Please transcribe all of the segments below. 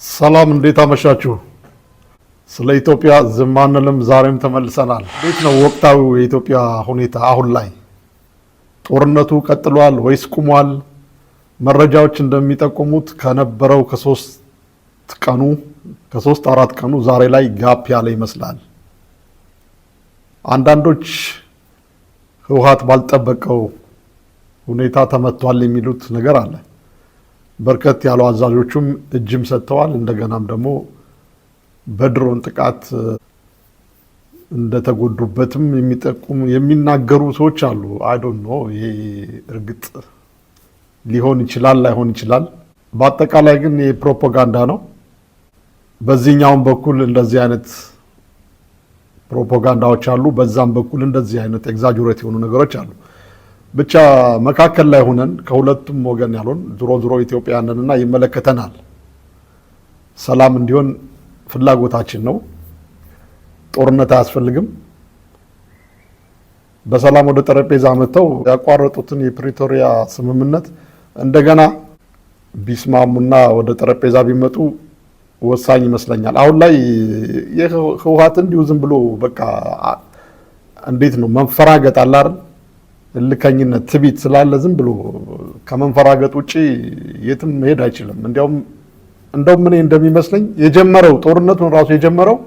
ሰላም እንዴት አመሻችሁ? ስለ ኢትዮጵያ ዝም አንልም፣ ዛሬም ተመልሰናል። እንዴት ነው ወቅታዊው የኢትዮጵያ ሁኔታ አሁን ላይ? ጦርነቱ ቀጥሏል ወይስ ቁሟል? መረጃዎች እንደሚጠቁሙት ከነበረው ከሶስት አራት ቀኑ ዛሬ ላይ ጋፕ ያለ ይመስላል። አንዳንዶች ህወሓት ባልጠበቀው ሁኔታ ተመቷል የሚሉት ነገር አለ። በርከት ያሉ አዛዦቹም እጅም ሰጥተዋል። እንደገናም ደግሞ በድሮን ጥቃት እንደተጎዱበትም የሚናገሩ ሰዎች አሉ። አይ ዶንት ኖ ይሄ እርግጥ ሊሆን ይችላል ላይሆን ይችላል። በአጠቃላይ ግን የፕሮፓጋንዳ ነው። በዚህኛውም በኩል እንደዚህ አይነት ፕሮፓጋንዳዎች አሉ፣ በዛም በኩል እንደዚህ አይነት ኤግዛጀሬት የሆኑ ነገሮች አሉ። ብቻ መካከል ላይ ሆነን ከሁለቱም ወገን ያሉን ዞሮ ኢትዮጵያውያንንና ይመለከተናል። ሰላም እንዲሆን ፍላጎታችን ነው። ጦርነት አያስፈልግም። በሰላም ወደ ጠረጴዛ መጥተው ያቋረጡትን የፕሪቶሪያ ስምምነት እንደገና ቢስማሙና ወደ ጠረጴዛ ቢመጡ ወሳኝ ይመስለኛል። አሁን ላይ የህወሓት እንዲሁ ዝም ብሎ በቃ እንዴት ነው መንፈራገጥ አለ አይደል? እልከኝነት ትቢት ስላለ ዝም ብሎ ከመንፈራገጥ ውጪ የትም መሄድ አይችልም። እንደውም ምን እንደሚመስለኝ የጀመረው ጦርነቱን ራሱ የጀመረው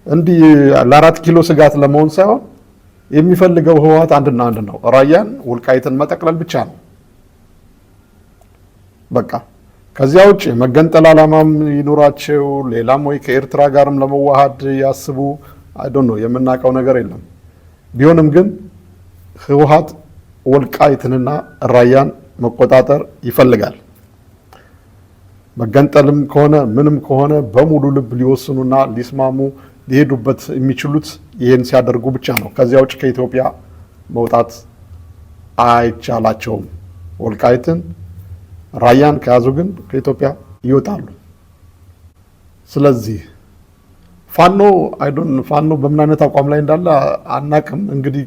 እንዲህ ለ4 ኪሎ ስጋት ለመሆን ሳይሆን የሚፈልገው ህወሓት አንድና አንድ ነው፣ ራያን ወልቃይትን መጠቅለል ብቻ ነው። በቃ ከዚያ ውጪ መገንጠል ዓላማም ይኖራቸው ሌላም ወይ ከኤርትራ ጋርም ለመዋሃድ ያስቡ አይ ዶንት ኖ የምናውቀው ነገር የለም። ቢሆንም ግን ህወሓት ወልቃይትንና ራያን መቆጣጠር ይፈልጋል። መገንጠልም ከሆነ ምንም ከሆነ በሙሉ ልብ ሊወስኑና ሊስማሙ ሊሄዱበት የሚችሉት ይህን ሲያደርጉ ብቻ ነው። ከዚያ ውጭ ከኢትዮጵያ መውጣት አይቻላቸውም። ወልቃይትን ራያን ከያዙ ግን ከኢትዮጵያ ይወጣሉ። ስለዚህ ፋኖ በምን አይነት አቋም ላይ እንዳለ አናቅም። እንግዲህ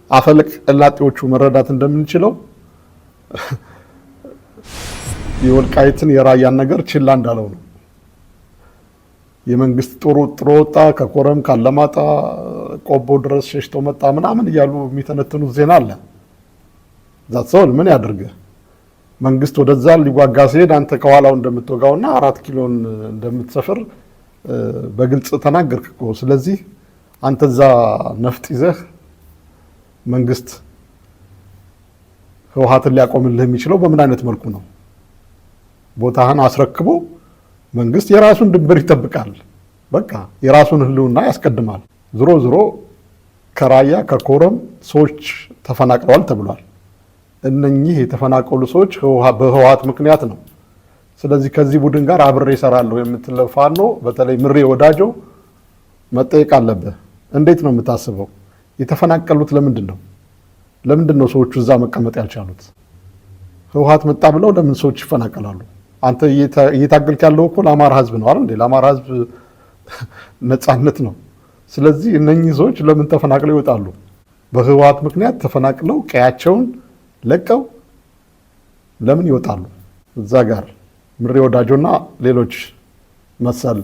ከአፈለቅ እላጤዎቹ መረዳት እንደምንችለው የወልቃይትን የራያን ነገር ችላ እንዳለው ነው። የመንግስት ጦር ጥሮ ወጣ፣ ከኮረም ካለማጣ ቆቦ ድረስ ሸሽቶ መጣ ምናምን እያሉ የሚተነትኑት ዜና አለ። ዛትሰውን ምን ያድርግ? መንግስት ወደዛ ሊዋጋ ሲሄድ አንተ ከኋላው እንደምትወጋውና 4 ኪሎን እንደምትሰፍር በግልጽ ተናገርክ እኮ። ስለዚህ አንተ እዛ ነፍጥ ይዘህ መንግስት ህወሓትን ሊያቆምልህ የሚችለው በምን አይነት መልኩ ነው? ቦታህን አስረክቦ መንግስት የራሱን ድንበር ይጠብቃል። በቃ የራሱን ህልውና ያስቀድማል። ዞሮ ከራያ ከኮረም ሰዎች ተፈናቅለዋል ተብሏል። እነኚህ የተፈናቀሉ ሰዎች በህወሓት ምክንያት ነው። ስለዚህ ከዚህ ቡድን ጋር አብሬ እሰራለሁ የምትለው ፋኖ በተለይ ምሬ ወዳጆ መጠየቅ አለብህ። እንዴት ነው የምታስበው? የተፈናቀሉት ለምንድን ነው ሰዎቹ እዛ መቀመጥ ያልቻሉት? ህወሓት መጣ ብለው ለምን ሰዎች ይፈናቀላሉ? አንተ እየታገልክ ያለው እኮ ለአማራ ህዝብ ነው አይደል? ለአማራ ህዝብ ነፃነት ነው። ስለዚህ እነኚህ ሰዎች ለምን ተፈናቅለው ይወጣሉ? በህወሓት ምክንያት ተፈናቅለው ቀያቸውን ለቀው ለምን ይወጣሉ? እዛ ጋር ምሬ ወዳጆና ሌሎች መሰል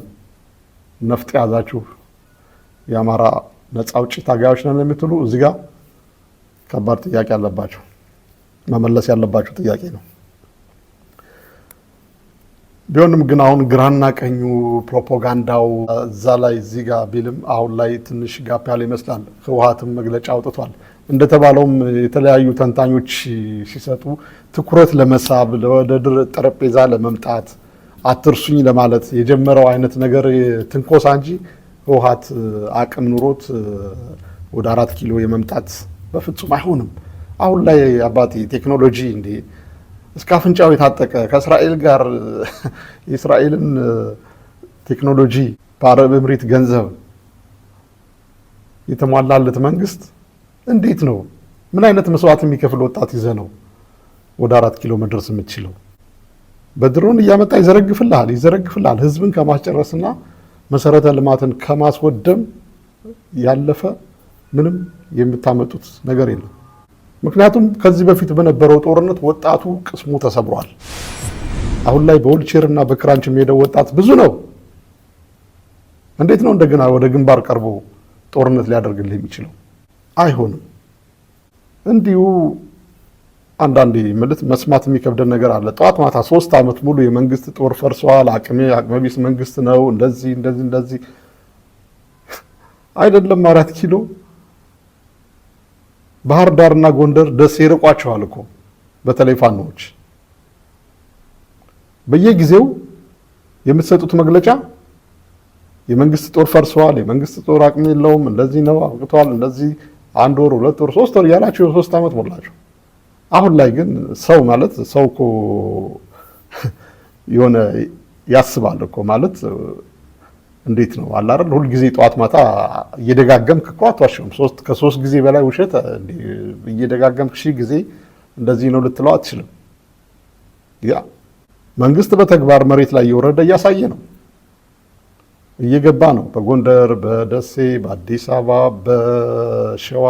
ነፍጥ ያዛችሁ የአማራ ነፃ አውጪ ታጋዮች ነን የምትሉ እዚህ ጋር ከባድ ጥያቄ አለባቸው፣ መመለስ ያለባቸው ጥያቄ ነው። ቢሆንም ግን አሁን ግራና ቀኙ ፕሮፓጋንዳው እዛ ላይ እዚህ ጋር ቢልም አሁን ላይ ትንሽ ጋፕ ያለ ይመስላል። ህወሓትም መግለጫ አውጥቷል። እንደተባለውም የተለያዩ ተንታኞች ሲሰጡ ትኩረት ለመሳብ ወደ ጠረጴዛ ለመምጣት አትርሱኝ ለማለት የጀመረው አይነት ነገር ትንኮሳ እንጂ ህወሓት አቅም ኑሮት ወደ 4 ኪሎ የመምጣት በፍጹም አይሆንም። አሁን ላይ አባቴ ቴክኖሎጂ እንዴ እስከ አፍንጫው የታጠቀ ከእስራኤል ጋር የእስራኤልን ቴክኖሎጂ በአረብ እምሪት ገንዘብ የተሟላለት መንግስት እንዴት ነው? ምን አይነት መስዋዕት የሚከፍል ወጣት ይዘህ ነው ወደ 4 ኪሎ መድረስ የምትችለው? በድሮን እያመጣ ይዘረግፍልሃል። ህዝብን ከማስጨረስና መሰረተ ልማትን ከማስወደም ያለፈ ምንም የምታመጡት ነገር የለም። ምክንያቱም ከዚህ በፊት በነበረው ጦርነት ወጣቱ ቅስሙ ተሰብሯል። አሁን ላይ በዊልቼር እና በክራንች የሚሄደው ወጣት ብዙ ነው። እንዴት ነው እንደገና ወደ ግንባር ቀርቦ ጦርነት ሊያደርግልህ የሚችለው? አይሆንም። እንዲሁ አንዳንዴ ማለት መስማት የሚከብደን ነገር አለ። ጠዋት ማታ 3 ዓመት ሙሉ የመንግስት ጦር ፈርሷል፣ አቅመቢስ መንግስት ነው፣ እንደዚህ አይደለም። 4 ኪሎ ባህር ዳርና ጎንደር ደሴ ይርቋቸዋል እኮ በተለይ ፋኖች። በየጊዜው የምትሰጡት መግለጫ የመንግስት ጦር ፈርሷል፣ የመንግስት ጦር አቅም የለውም፣ እንደዚህ ነው አብቅቷል፣ እንደዚህ 1 ወር 2 ወር 3 ወር ያላችሁ 3 ዓመት ሞላችሁ። አሁን ላይ ግን ሰው ማለት ሰው እኮ የሆነ ያስባል እኮ ማለት እንዴት ነው አለ አይደል? ሁል ጊዜ ጠዋት ማታ እየደጋገምክ እኮ አትዋሽም። ከ3 ጊዜ በላይ ውሸት እየደጋገምክ 1000 ጊዜ እንደዚህ ነው ልትለው አትችልም። ያ መንግስት በተግባር መሬት ላይ እየወረደ እያሳየ ነው፣ እየገባ ነው። በጎንደር፣ በደሴ፣ በአዲስ አበባ፣ በሸዋ፣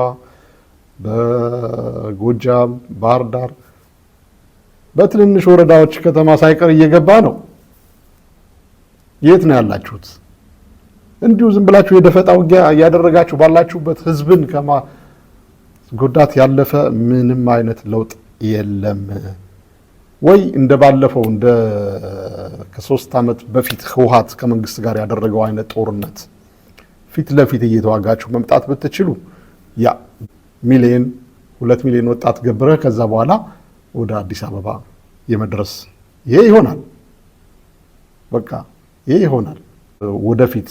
በጎጃም፣ ባህር ዳር፣ በትንንሽ ወረዳዎች ከተማ ሳይቀር እየገባ ነው። የት ነው ያላችሁት? እንዲሁ ዝም ብላችሁ የደፈጣ ውጊያ እያደረጋችሁ ባላችሁበት ህዝብን ከማስጎዳት ያለፈ ምንም አይነት ለውጥ የለም። ወይ እንደባለፈው ከ3 ዓመት በፊት ህወሓት ከመንግስት ጋር ያደረገው አይነት ጦርነት ፊት ለፊት እየተዋጋችሁ መምጣት ብትችሉ ያ 2 ሚሊዮን ወጣት ገብረህ ከዛ በኋላ ወደ አዲስ አበባ የመድረስ ይሄ ይሆናል። በቃ ይሄ ይሆናል። ወደፊት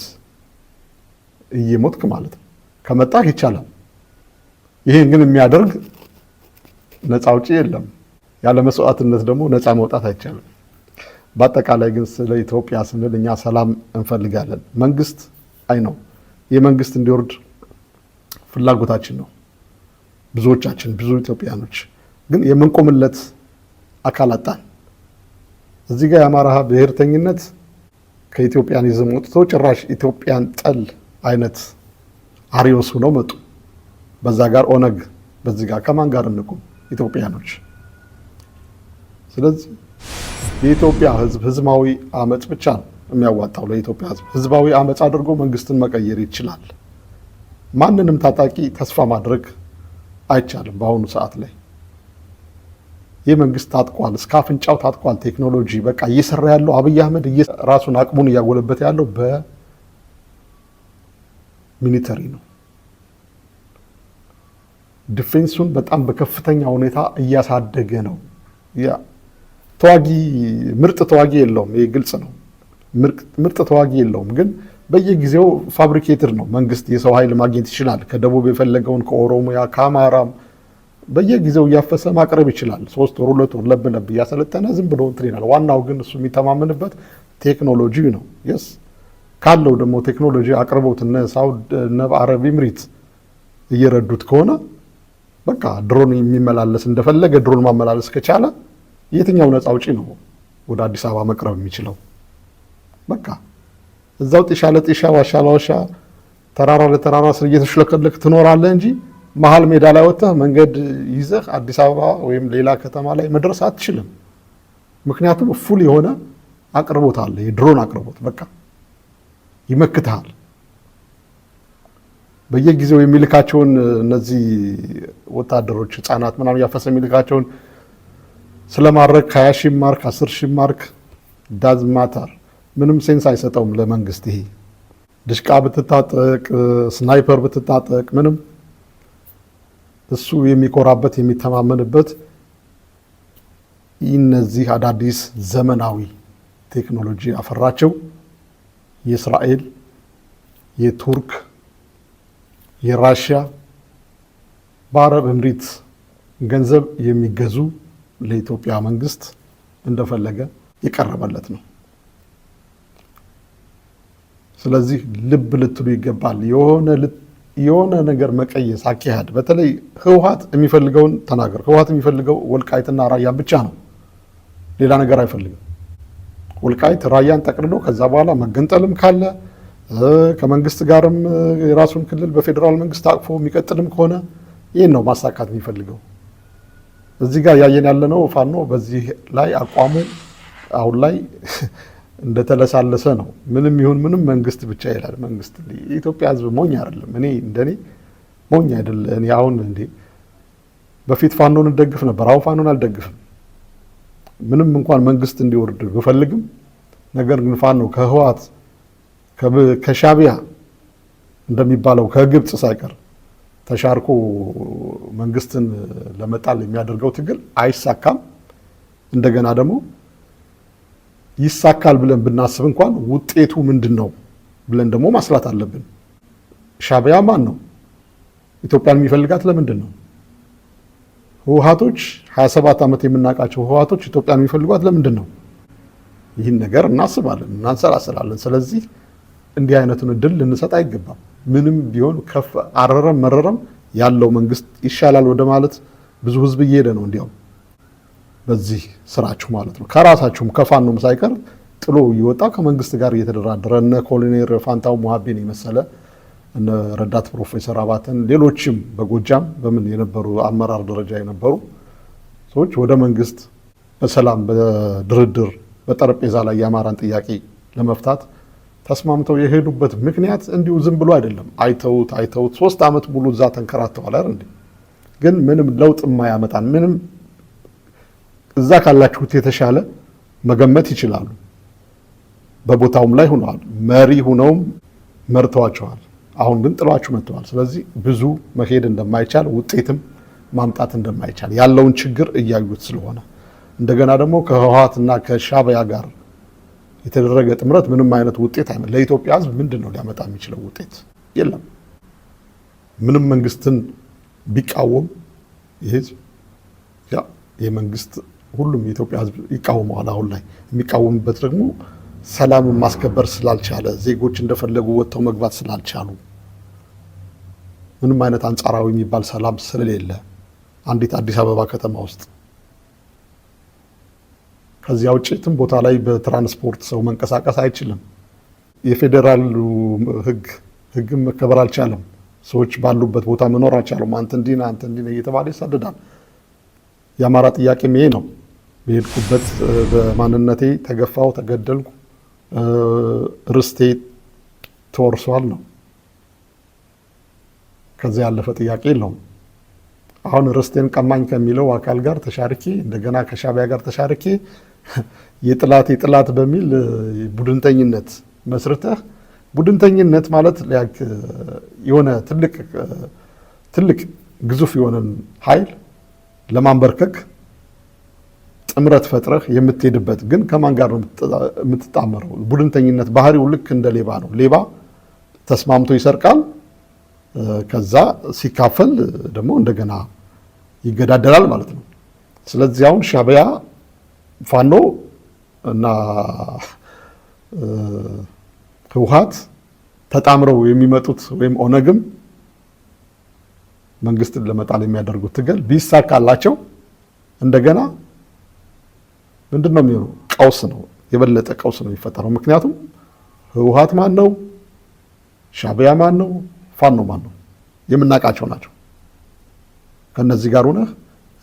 እየሞትክ ማለት ነው። ከመጣህ ይቻላል። ይሄን ግን የሚያደርግ ነፃ አውጪ የለም። ያለ መስዋዕትነት ደግሞ ነፃ መውጣት አይቻልም። በአጠቃላይ ግን ስለ ኢትዮጵያ ስንል እኛ ሰላም እንፈልጋለን። መንግስት ነው የመንግስት እንዲወርድ ፍላጎታችን ነው። ብዙዎቻችን ብዙ ኢትዮጵያኖች ግን የምንቆምለት አካል አጣን። እዚህ ጋር የአማራ ብሔርተኝነት ከኢትዮጵያኒዝም ወጥቶ ጭራሽ ኢትዮጵያን ጠል አይነት አሪዮስ ሆነው መጡ። በዛ ጋር ኦነግ፣ በዚህ ጋር ከማን ጋር እንቁም? ኢትዮጵያኖች። ስለዚህ የኢትዮጵያ ህዝብ ህዝባዊ አመጽ ብቻ ነው የሚያዋጣው። ለኢትዮጵያ ህዝብ ህዝባዊ አመጽ አድርጎ መንግስትን መቀየር ይችላል። ማንንም ታጣቂ ተስፋ ማድረግ አይቻልም። በአሁኑ ሰዓት ላይ ይህ መንግስት ታጥቋል፣ እስከ አፍንጫው ታጥቋል። ቴክኖሎጂ በቃ እየሰራ ያለው አብይ አህመድ ራሱን አቅሙን እያጎለበተ ያለው በሚሊተሪ ነው። ዲፌንሱን በጣም በከፍተኛ ሁኔታ እያሳደገ ነው። ያ ተዋጊ ምርጥ ተዋጊ የለውም፣ ይሄ ግልጽ ነው። ምርጥ ተዋጊ የለውም፣ ግን በየጊዜው ፋብሪኬትድ ነው። መንግስት የሰው ኃይል ማግኘት ይችላል። ከደቡብ የፈለገውን ከኦሮሚያ ከአማራም በየጊዜው እያፈሰ ማቅረብ ይችላል። 3 ወር 2 ወር ለብ እያሰለጠነ ዝም ብሎ እንትን ይላል። ዋናው ግን እሱ የሚተማመንበት ቴክኖሎጂ ነው። የስ ካለው ደግሞ ቴክኖሎጂ አቅርቦት እነ ሳውዲ እነ አረብ ኤምሬት እየረዱት ከሆነ በቃ ድሮን የሚመላለስ እንደፈለገ ድሮን ማመላለስ ከቻለ የትኛው ነፃ አውጪ ነው ወደ አዲስ አበባ መቅረብ የሚችለው? በቃ እዛው ጢሻ ለጢሻ ዋሻ ለዋሻ ተራራ ለተራራ ስር እየተሽለከለክ ትኖራለህ እንጂ መሀል ሜዳ ላይ ወጥተህ መንገድ ይዘህ አዲስ አበባ ወይም ሌላ ከተማ ላይ መድረስ አትችልም። ምክንያቱም ፉል የሆነ አቅርቦት አለ፣ የድሮን አቅርቦት በቃ ይመክትሃል። በየጊዜው የሚልካቸውን እነዚህ ወታደሮች ህፃናት ምናምን ያፈሰ የሚልካቸውን ስለማድረግ 20 ሺህ ማርክ 10 ሺህ ማርክ ዳዝ ማተር ምንም ሴንስ አይሰጠውም ለመንግስት። ይሄ ድሽቃ ብትታጠቅ ስናይፐር ብትታጠቅ ምንም እሱ የሚኮራበት የሚተማመንበት እነዚህ አዳዲስ ዘመናዊ ቴክኖሎጂ አፈራቸው የእስራኤል፣ የቱርክ፣ የራሽያ በአረብ ኤምሬት ገንዘብ የሚገዙ ለኢትዮጵያ መንግስት እንደፈለገ የቀረበለት ነው። ስለዚህ ልብ ልትሉ ይገባል። የሆነ ነገር መቀየስ አካሄድ፣ በተለይ ህወሓት የሚፈልገውን ተናገር። ህወሓት የሚፈልገው ወልቃይትና ራያን ብቻ ነው፣ ሌላ ነገር አይፈልግም። ወልቃይት ራያን ጠቅልሎ ከዛ በኋላ መገንጠልም ካለ ከመንግስት ጋርም የራሱን ክልል በፌዴራል መንግስት አቅፎ የሚቀጥልም ከሆነ ይህን ነው ማሳካት የሚፈልገው። እዚህ ጋር ያየን ያለነው ፋኖ በዚህ ላይ አቋሙ አሁን ላይ እንደተለሳለሰ ነው። ምንም ይሁን ምንም መንግስት ብቻ ይላል። መንግስት የኢትዮጵያ ህዝብ ሞኝ አይደለም። እኔ እንደኔ ሞኝ አይደለ። እኔ አሁን በፊት ፋኖን እንደግፍ ነበር። አሁን ፋኖን አልደግፍም። ምንም እንኳን መንግስት እንዲወርድ ብፈልግም፣ ነገር ግን ፋኖ ከህወሓት ከሻቢያ እንደሚባለው ከግብጽ ሳይቀር ተሻርኮ መንግስትን ለመጣል የሚያደርገው ትግል አይሳካም። እንደገና ደግሞ ይሳካል ብለን ብናስብ እንኳን ውጤቱ ምንድነው ብለን ደግሞ ማስላት አለብን። ሻቢያ ማን ነው? ኢትዮጵያን የሚፈልጋት ለምንድን ነው? ህወሓቶች 27 ዓመት የምናውቃቸው ህወሓቶች ኢትዮጵያን የሚፈልጓት ለምንድን ነው? ይህን ነገር እናስባለን፣ እናንሰላስላለን። ስለዚህ እንዲህ አይነቱን እድል ልንሰጥ አይገባም። ምንም ቢሆን ከፍ አረረም መረረም ያለው መንግስት ይሻላል ወደ ማለት ብዙ ህዝብ እየሄደ ነው። እንዲያው በዚህ ስራችሁ ማለት ነው ከራሳችሁም ከፋኖም ሳይቀር ጥሎ እየወጣ ከመንግስት ጋር እየተደራደረ እነ ኮሎኔል ፋንታው ሙሃቤን የመሰለ እነ ረዳት ፕሮፌሰር አባተን ሌሎችም በጎጃም በምን የነበሩ አመራር ደረጃ የነበሩ ሰዎች ወደ መንግስት በሰላም በድርድር በጠረጴዛ ላይ የአማራን ጥያቄ ለመፍታት ተስማምተው የሄዱበት ምክንያት እንዲሁ ዝም ብሎ አይደለም። አይተውት 3 ዓመት ሙሉ እዛ ተንከራተዋል አይደል? ግን ምንም ለውጥ የማያመጣን ምንም እዛ ካላችሁት የተሻለ መገመት ይችላሉ። በቦታውም ላይ ሆነዋል። መሪ ሆነውም መርተዋቸዋል። አሁን ግን ጥሏችሁ መጥተዋል። ስለዚህ ብዙ መሄድ እንደማይቻል ውጤትም ማምጣት እንደማይቻል ያለውን ችግር እያዩት ስለሆነ እንደገና ደግሞ ከህወሓትና ከሻቢያ ጋር የተደረገ ጥምረት ምንም አይነት ውጤት አይመጣም። ለኢትዮጵያ ህዝብ ምንድነው ሊያመጣ የሚችለው ውጤት? የለም። ምንም መንግስትን ቢቃወም የህዝብ የመንግስት ሁሉም የኢትዮጵያ ህዝብ ይቃወመዋል። አሁን ላይ የሚቃወምበት ደግሞ ሰላምን ማስከበር ስላልቻለ፣ ዜጎች እንደፈለጉ ወጥተው መግባት ስላልቻሉ፣ ምንም አይነት አንጻራዊ የሚባል ሰላም ስለሌለ አንዲት አዲስ አበባ ከተማ ውስጥ ከዚያ ውጭ የትም ቦታ ላይ በትራንስፖርት ሰው መንቀሳቀስ አይችልም። የፌዴራሉ ህግም መከበር አልቻለም። ሰዎች ባሉበት ቦታ መኖር አልቻሉም። አንተ እንዲህ ነህ እየተባለ ይሳደዳል። የአማራ ጥያቄም ይሄ ነው። በሄድኩበት በማንነቴ ተገፋው፣ ተገደልኩ፣ ርስቴ ተወርሷል ነው። ከዚያ ያለፈ ጥያቄ የለውም። አሁን ርስቴን ቀማኝ ከሚለው አካል ጋር ተሻርኬ እንደገና ከሻቢያ ጋር ተሻርኬ የጥላት በሚል ቡድንተኝነት መስርተህ ቡድንተኝነት ማለት የሆነ ትልቅ ግዙፍ የሆነን ኃይል ለማንበርከክ ጥምረት ፈጥረህ የምትሄድበት ግን ከማን ጋር ነው የምትጣመረው? ቡድንተኝነት ባህሪው ልክ እንደ ሌባ ነው። ሌባ ተስማምቶ ይሰርቃል፣ ከዛ ሲካፈል ደግሞ እንደገና ይገዳደላል ማለት ነው። ስለዚህ አሁን ሻቢያ፣ ፋኖ እና ህወሓት ተጣምረው የሚመጡት ወይም ኦነግም መንግስትን ለመጣል የሚያደርጉት ትግል ቢሳካላቸው እንደገና ምንድነው የሚሆነው? ቀውስ ነው፣ የበለጠ ቀውስ ነው የሚፈጠረው። ምክንያቱም ህወሓት ማን ነው? ሻቢያ ማን ነው? ፋኖ ማን ነው? የምናውቃቸው ናቸው። ከነዚህ ጋር ሆነህ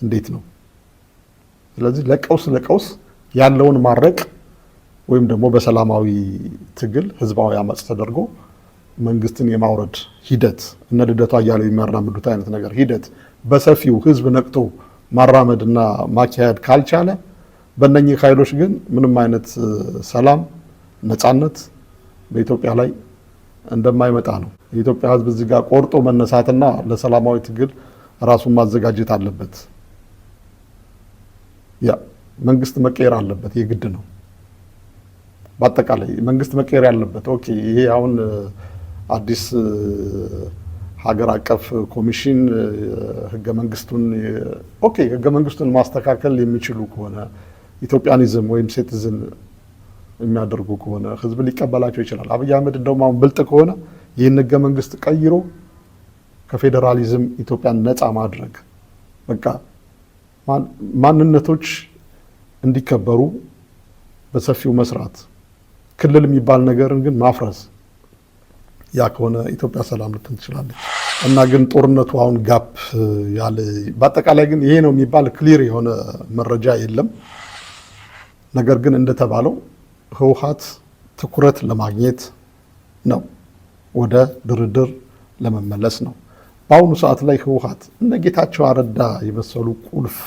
እንዴት ነው? ስለዚህ ለቀውስ ያለውን ማድረቅ ወይም ደግሞ በሰላማዊ ትግል ህዝባዊ አመጽ ተደርጎ መንግስትን የማውረድ ሂደት እነ ልደቱ አያሌው የሚያራምዱት አይነት ነገር ሂደት በሰፊው ህዝብ ነቅቶ ማራመድና ማካሄድ ካልቻለ በእነኚህ ኃይሎች ግን ምንም አይነት ሰላም፣ ነፃነት በኢትዮጵያ ላይ እንደማይመጣ ነው። የኢትዮጵያ ህዝብ እዚህ ጋር ቆርጦ መነሳትና ለሰላማዊ ትግል ራሱን ማዘጋጀት አለበት። መንግስት መቀየር አለበት፣ የግድ ነው። በአጠቃላይ መንግስት መቀየር ያለበት ኦኬ። ይሄ አሁን አዲስ ሀገር አቀፍ ኮሚሽን ህገ መንግስቱን ማስተካከል የሚችሉ ከሆነ ኢትዮጵያኒዝም ወይም ሴቲዝም የሚያደርጉ ከሆነ ህዝብ ሊቀበላቸው ይችላል። አብይ አህመድ እንደውም አሁን ብልጥ ከሆነ ይህን ህገ መንግስት ቀይሮ ከፌዴራሊዝም ኢትዮጵያን ነፃ ማድረግ፣ በቃ ማንነቶች እንዲከበሩ በሰፊው መስራት፣ ክልል የሚባል ነገርን ግን ማፍረስ። ያ ከሆነ ኢትዮጵያ ሰላም ልትሆን ትችላለች። እና ግን ጦርነቱ አሁን ጋፕ ያለ በአጠቃላይ ግን ይሄ ነው የሚባል ክሊር የሆነ መረጃ የለም። ነገር ግን እንደተባለው ህወሓት ትኩረት ለማግኘት ነው፣ ወደ ድርድር ለመመለስ ነው። በአሁኑ ሰዓት ላይ ህወሓት እነ ጌታቸው አረዳ የመሰሉ ቁልፍ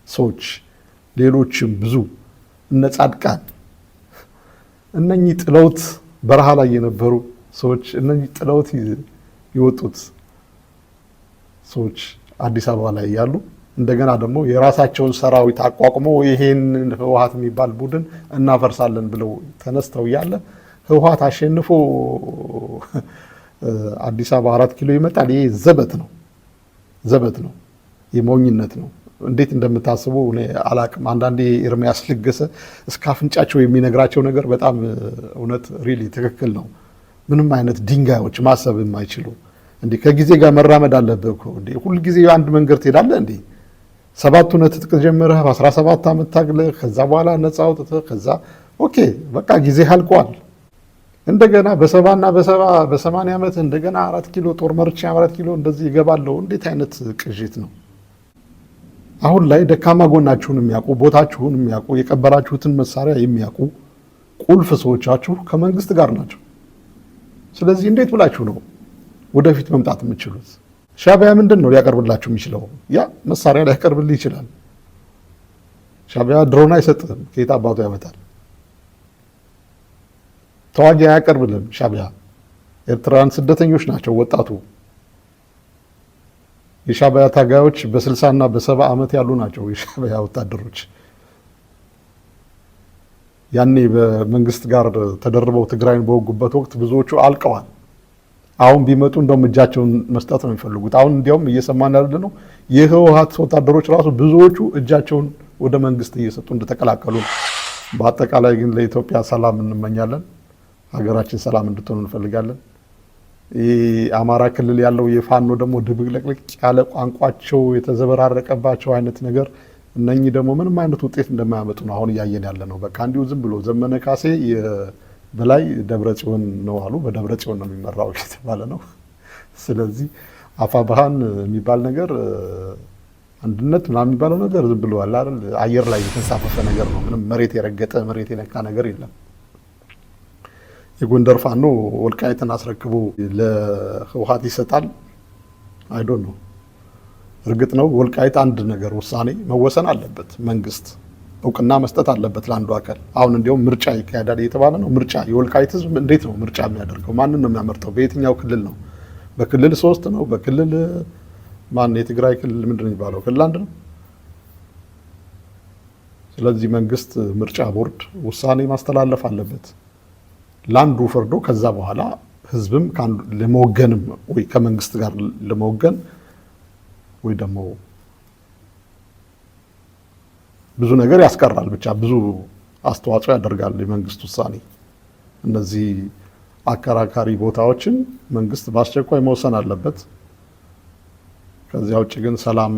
ሰዎች፣ ሌሎችም ብዙ እነ ጻድቃን፣ እነኚህ ጥለውት በረሃ ላይ የነበሩ ሰዎች፣ እነኚህ ጥለውት የወጡት ሰዎች አዲስ አበባ ላይ ያሉ እንደገና ደግሞ የራሳቸውን ሰራዊት አቋቁመው ይሄን ህወሓት የሚባል ቡድን እናፈርሳለን ብለው ተነስተው ያለ ህወሓት አሸንፎ አዲስ አበባ 4 ኪሎ ይመጣል። ይሄ ዘበት ነው፣ የሞኝነት ነው። እንዴት እንደምታስቡ እኔ አላቅም። አንዳንዴ ኤርሚያስ ለገሰ እስከ አፍንጫቸው የሚነግራቸው ነገር በጣም እውነት ሪሊ ትክክል ነው። ምንም አይነት ድንጋዮች ማሰብ የማይችሉ እንዴ! ከጊዜ ጋር መራመድ አለብህ እኮ እንዴ! ሁል ጊዜ አንድ መንገድ ትሄዳለህ እንዴ? 7 ትጥቅ ጀምረህ 17 ዓመት ታግለህ ከዛ በኋላ ነፃ አውጥተህ ከዛ ኦኬ በቃ ጊዜ አልቋል። እንደገና በ70 እና በ80 ዓመት እንደገና 4 ኪሎ ጦር መርቻ 4 ኪሎ እንደዚህ ይገባለሁ። እንዴት አይነት ቅዥት ነው? አሁን ላይ ደካማ ጎናችሁን የሚያውቁ ቦታችሁን የሚያውቁ የቀበራችሁትን መሳሪያ የሚያውቁ ቁልፍ ሰዎቻችሁ ከመንግስት ጋር ናቸው። ስለዚህ እንዴት ብላችሁ ነው ወደፊት መምጣት የምትችሉት? ሻዕቢያ ምንድን ነው ሊያቀርብላችሁ የሚችለው? ያ መሳሪያ ሊያቀርብልህ ይችላል። ሻዕቢያ ድሮን አይሰጥህም፣ ከየት አባቱ ያመጣል? ተዋጊ አያቀርብልም ሻዕቢያ። ኤርትራውያን ስደተኞች ናቸው ወጣቱ። የሻዕቢያ ታጋዮች በ60 እና በ70 ዓመት ያሉ ናቸው የሻዕቢያ ወታደሮች። ያኔ በመንግስት ጋር ተደርበው ትግራይን በወጉበት ወቅት ብዙዎቹ አልቀዋል። አሁን ቢመጡ እንደውም እጃቸውን መስጠት ነው የሚፈልጉት። አሁን እንዲያውም እየሰማን ያለ ነው የህወሓት ወታደሮች ራሱ ብዙዎቹ እጃቸውን ወደ መንግስት እየሰጡ እንደተቀላቀሉ። በአጠቃላይ ግን ለኢትዮጵያ ሰላም እንመኛለን። ሀገራችን ሰላም እንድትሆን እንፈልጋለን። አማራ ክልል ያለው የፋኖ ደግሞ ድብልቅልቅ ያለ ቋንቋቸው የተዘበራረቀባቸው አይነት ነገር፣ እነኚህ ደግሞ ምንም አይነት ውጤት እንደማያመጡ ነው አሁን እያየን ያለ ነው። በቃ እንዲሁ ዝም ብሎ ዘመነ ካሴ በላይ ደብረ ጽዮን ነው አሉ፣ በደብረ ጽዮን ነው የሚመራው የተባለ ነው። ስለዚህ አፋብኃን የሚባል ነገር አንድነት ምናምን የሚባለው ነገር ዝም ብሎ አለ አይደል፣ አየር ላይ የተንሳፈፈ ነገር ነው። ምንም መሬት የረገጠ መሬት የነካ ነገር የለም። የጎንደር ፋኖ ወልቃይትን አስረክቦ ለህወሓት ይሰጣል። አይዶን ነው። እርግጥ ነው ወልቃይት አንድ ነገር ውሳኔ መወሰን አለበት። መንግስት እውቅና መስጠት አለበት ለአንዱ አካል። አሁን እንዲያውም ምርጫ ይካሄዳል እየተባለ ነው። ምርጫ የወልቃይት ህዝብ እንዴት ነው ምርጫ የሚያደርገው? ማንን ነው የሚያመርጠው? በየትኛው ክልል ነው? በክልል 3 ነው? በክልል ማን? የትግራይ ክልል ምንድን ነው የሚባለው? ክልል 1 ነው። ስለዚህ መንግስት ምርጫ ቦርድ ውሳኔ ማስተላለፍ አለበት ለአንዱ ፈርዶ። ከዛ በኋላ ህዝብም ለመወገንም ወይ ከመንግስት ጋር ለመወገን ወይ ደግሞ ብዙ ነገር ያስቀራል። ብቻ ብዙ አስተዋጽኦ ያደርጋል የመንግስት ውሳኔ። እነዚህ አከራካሪ ቦታዎችን መንግስት በአስቸኳይ መወሰን አለበት። ከዚያ ውጭ ግን ሰላም